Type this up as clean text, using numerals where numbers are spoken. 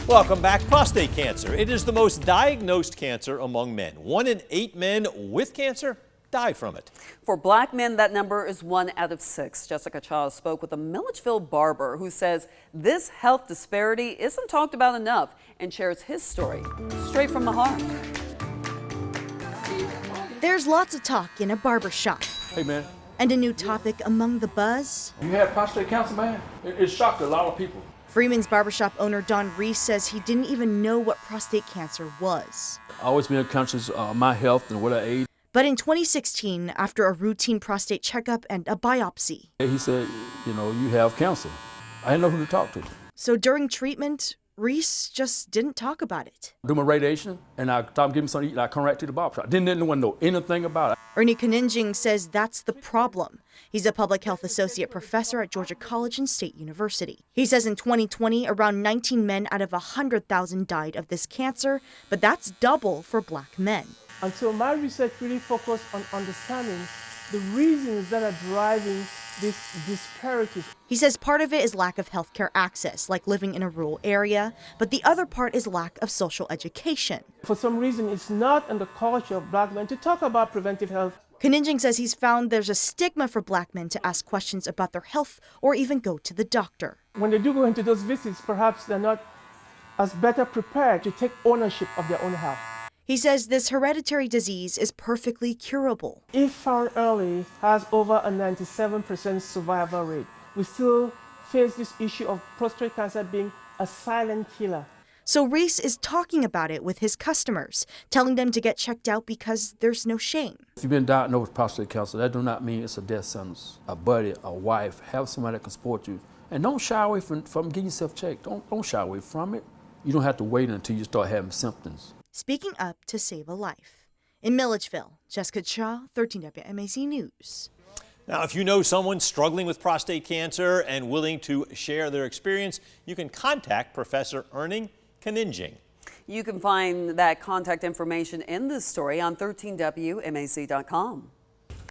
Welcome back. Prostate cancer. It is the most diagnosed cancer among men. 1 in 8 men with cancer die from it. For black men, that number is 1 out of 6. Jessica Cha spoke with a Milledgeville barber who says this health disparity isn't talked about enough and shares his story straight from the heart. There's lots of talk in a barber shop. Hey, man. And a new topic among the buzz. You had prostate cancer, man? It shocked a lot of people. Freeman's barbershop owner Don Reese says he didn't even know what prostate cancer was. I always been conscious of my health and what I ate. But in 2016, after a routine prostate checkup and a biopsy, He said, you have cancer. I didn't know who to talk to. so during treatment, Reese just didn't talk about it. I do my radiation, and I thought give me something to eat, and I come right to the barber shop. Didn't anyone know anything about it. Ernie Kaninjing says that's the problem. He's a public health associate professor at Georgia College and State University. He says in 2020, around 19 men out of 100,000 died of this cancer, but that's double for black men. And so my research really focused on understanding the reasons that are driving these disparities. He says part of it is lack of healthcare access, like living in a rural area, but the other part is lack of social education. For some reason, it's not in the culture of black men to talk about preventive health. Kaninjing says he's found there's a stigma for black men to ask questions about their health or even go to the doctor. When they do go into those visits, perhaps they're not as better prepared to take ownership of their own health. He says this hereditary disease is perfectly curable. If found early, has over a 97% survival rate. We still face this issue of prostate cancer being a silent killer. So Reese is talking about it with his customers, telling them to get checked out because there's no shame. If you've been diagnosed with prostate cancer, that do not mean it's a death sentence. A buddy, a wife, have somebody that can support you. And don't shy away from getting yourself checked. Don't shy away from it. You don't have to wait until you start having symptoms. Speaking up to save a life. In Milledgeville, Jessica Cha, 13 WMAZ News. Now, if you know someone struggling with prostate cancer and willing to share their experience, you can contact Professor Ernie Kaninjing. You can find that contact information in this story on 13WMAZ.com.